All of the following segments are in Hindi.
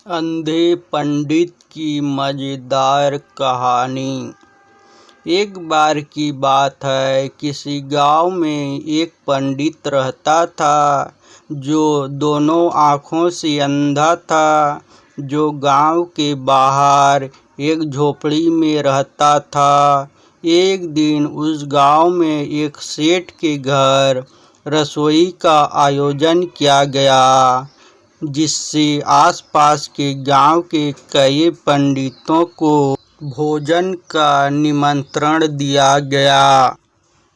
अंधे पंडित की मजेदार कहानी। एक बार की बात है, किसी गांव में एक पंडित रहता था जो दोनों आँखों से अंधा था, जो गांव के बाहर एक झोपड़ी में रहता था। एक दिन उस गांव में एक सेठ के घर रसोई का आयोजन किया गया, जिससे आसपास के गांव के कई पंडितों को भोजन का निमंत्रण दिया गया।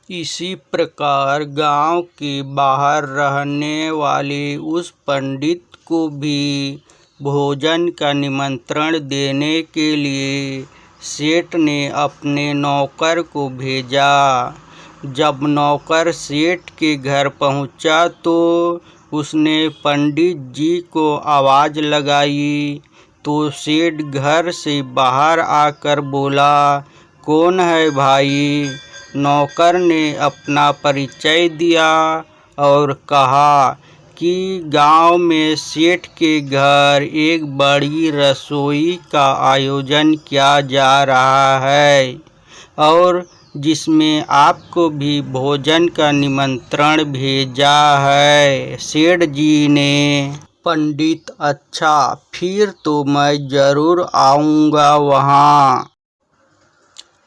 इसी प्रकार गांव के बाहर रहने वाले उस पंडित को भी भोजन का निमंत्रण देने के लिए सेठ ने अपने नौकर को भेजा। जब नौकर सेठ के घर पहुंचा तो उसने पंडित जी को आवाज़ लगाई, तो सेठ घर से बाहर आकर बोला, कौन है भाई? नौकर ने अपना परिचय दिया और कहा कि गांव में सेठ के घर एक बड़ी रसोई का आयोजन किया जा रहा है और जिसमें आपको भी भोजन का निमंत्रण भेजा है सेठ जी ने। पंडित, अच्छा, फिर तो मैं ज़रूर आऊँगा वहाँ।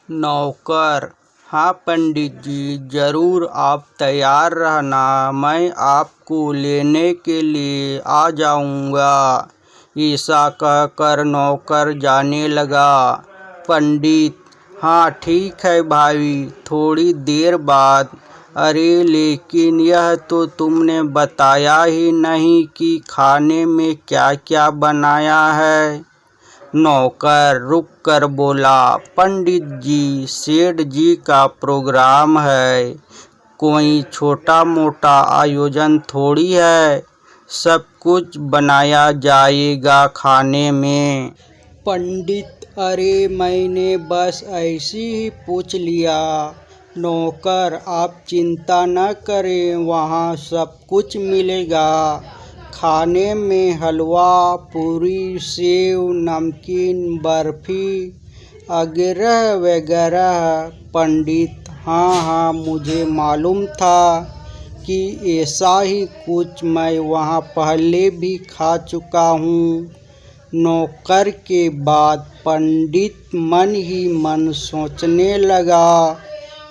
नौकर, हाँ पंडित जी, ज़रूर आप तैयार रहना, मैं आपको लेने के लिए आ जाऊँगा। ऐसा कहकर नौकर जाने लगा। पंडित, हाँ ठीक है भाई, थोड़ी देर बाद। अरे लेकिन यह तो तुमने बताया ही नहीं कि खाने में क्या क्या बनाया है। नौकर रुक कर बोला, पंडित जी, सेठ जी का प्रोग्राम है, कोई छोटा मोटा आयोजन थोड़ी है, सब कुछ बनाया जाएगा खाने में। पंडित, अरे मैंने बस ऐसे ही पूछ लिया। नौकर, आप चिंता न करें, वहाँ सब कुछ मिलेगा। खाने में हलवा, पूरी, सेव, नमकीन, बर्फी वगैरह वगैरह। पंडित, हाँ, मुझे मालूम था कि ऐसा ही कुछ मैं वहाँ पहले भी खा चुका हूँ। नौकर के बाद पंडित मन ही मन सोचने लगा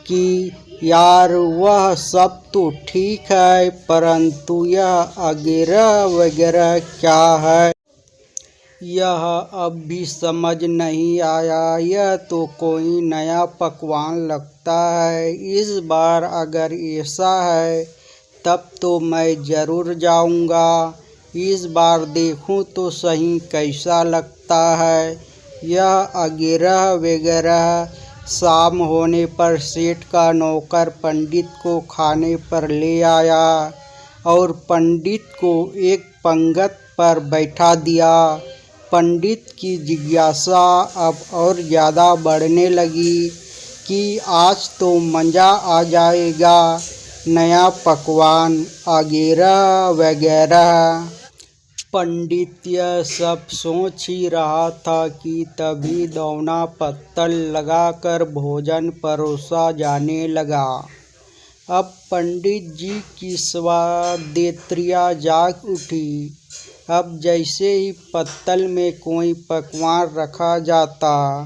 कि यार वह सब तो ठीक है, परंतु यह वगैरह वगैरह क्या है, यह अब भी समझ नहीं आया। यह तो कोई नया पकवान लगता है। इस बार अगर ऐसा है तब तो मैं ज़रूर जाऊंगा। इस बार देखूं तो सही कैसा लगता है यह वगैरह वगैरह। शाम होने पर सेठ का नौकर पंडित को खाने पर ले आया और पंडित को एक पंगत पर बैठा दिया। पंडित की जिज्ञासा अब और ज़्यादा बढ़ने लगी कि आज तो मज़ा आ जाएगा, नया पकवान वगैरह वगैरह। पंडित यह सब सोच ही रहा था कि तभी दौना पत्तल लगाकर भोजन परोसा जाने लगा। अब पंडित जी की स्वादेंद्रियाँ जाग उठी। अब जैसे ही पत्तल में कोई पकवान रखा जाता,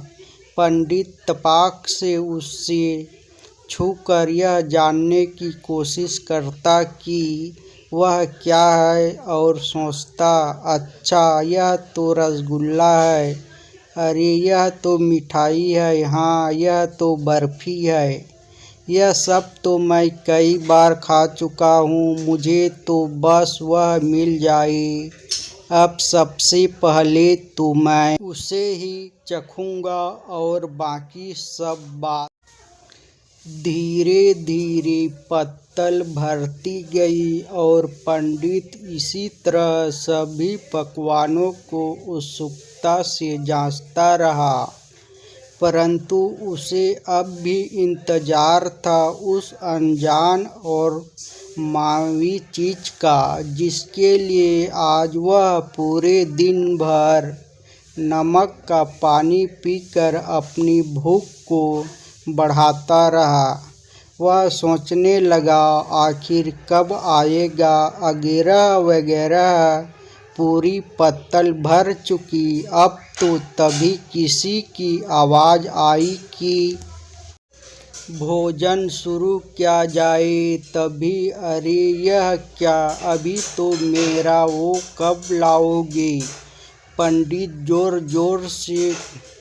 पंडित तपाक से उससे छूकर यह जानने की कोशिश करता कि वह क्या है और सोचता, अच्छा यह तो रसगुल्ला है, अरे यह तो मिठाई है, हाँ यह तो बर्फ़ी है, यह सब तो मैं कई बार खा चुका हूँ, मुझे तो बस वह मिल जाए। अब सबसे पहले तो मैं उसे ही चखूँगा और बाकी सब बात। धीरे धीरे पत्तल भरती गई और पंडित इसी तरह सभी पकवानों को उत्सुकता से जांचता रहा, परंतु उसे अब भी इंतजार था उस अनजान और मानवीय चीज का, जिसके लिए आज वह पूरे दिन भर नमक का पानी पीकर अपनी भूख को बढ़ाता रहा। वह सोचने लगा, आखिर कब आएगा वगैरह वगैरह। पूरी पत्तल भर चुकी। अब तो तभी किसी की आवाज़ आई कि भोजन शुरू किया जाए। तभी अरे यह क्या, अभी तो मेरा वो कब लाओगे? पंडित जोर जोर से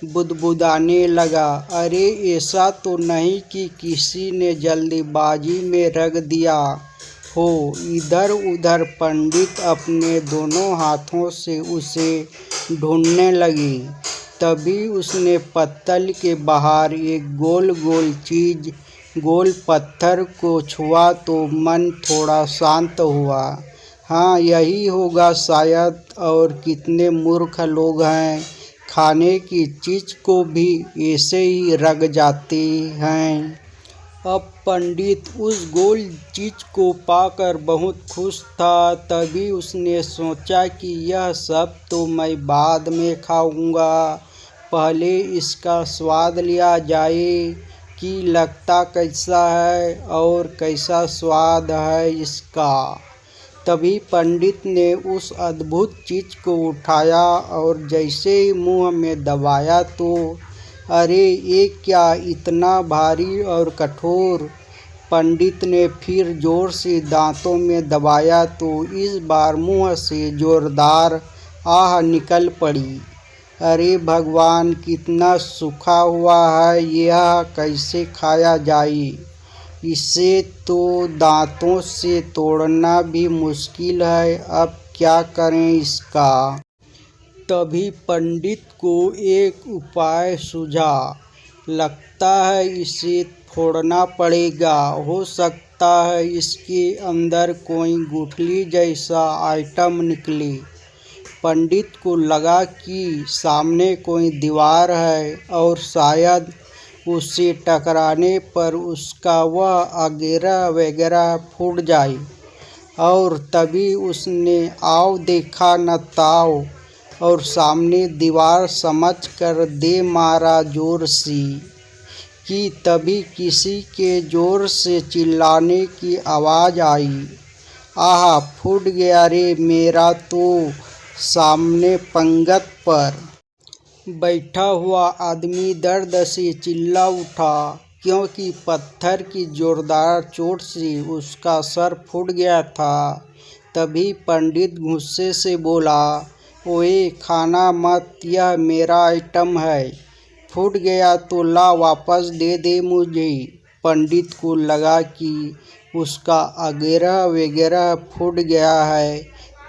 बुदबुदाने लगा। अरे ऐसा तो नहीं कि किसी ने जल्दीबाजी में रख दिया हो? इधर उधर पंडित अपने दोनों हाथों से उसे ढूंढने लगी। तभी उसने पत्तल के बाहर एक गोल गोल चीज, गोल पत्थर को छुआ तो मन थोड़ा शांत हुआ। हाँ, यही होगा शायद। और कितने मूर्ख लोग हैं, खाने की चीज़ को भी ऐसे ही रख जाते हैं। अब पंडित उस गोल चीज़ को पाकर बहुत खुश था। तभी उसने सोचा कि यह सब तो मैं बाद में खाऊंगा, पहले इसका स्वाद लिया जाए कि लगता कैसा है और कैसा स्वाद है इसका। तभी पंडित ने उस अद्भुत चीज़ को उठाया और जैसे ही मुंह में दबाया तो अरे ये क्या, इतना भारी और कठोर। पंडित ने फिर जोर से दांतों में दबाया तो इस बार मुंह से जोरदार आह निकल पड़ी। अरे भगवान, कितना सूखा हुआ है, यह कैसे खाया जाए? इसे तो दांतों से तोड़ना भी मुश्किल है, अब क्या करें इसका? तभी पंडित को एक उपाय सूझा। लगता है इसे फोड़ना पड़ेगा, हो सकता है इसके अंदर कोई गुठली जैसा आइटम निकले। पंडित को लगा कि सामने कोई दीवार है और शायद उससे टकराने पर उसका वह वगैरह वगैरह फूट जाए। और तभी उसने आओ देखा न ताओ और सामने दीवार समझकर दे मारा जोर से कि तभी किसी के जोर से चिल्लाने की आवाज़ आई। आहा, फूट गया रे मेरा तो। सामने पंगत पर बैठा हुआ आदमी दर्द से चिल्ला उठा, क्योंकि पत्थर की जोरदार चोट से उसका सर फूट गया था। तभी पंडित गुस्से से बोला, ओए खाना मत, यह मेरा आइटम है। फूट गया तो ला वापस दे दे मुझे। पंडित को लगा कि उसका वगैरह वगैरह फूट गया है।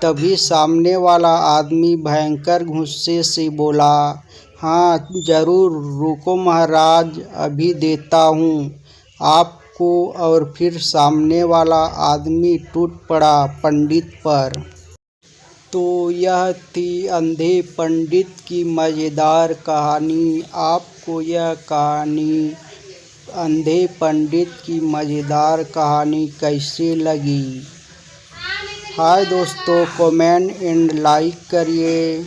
तभी सामने वाला आदमी भयंकर गुस्से से बोला, हाँ जरूर, रुको महाराज, अभी देता हूँ आपको। और फिर सामने वाला आदमी टूट पड़ा पंडित पर। तो यह थी अंधे पंडित की मज़ेदार कहानी। आपको यह कहानी, अंधे पंडित की मज़ेदार कहानी कैसी लगी? हाय दोस्तों, कमेंट एंड लाइक करिए।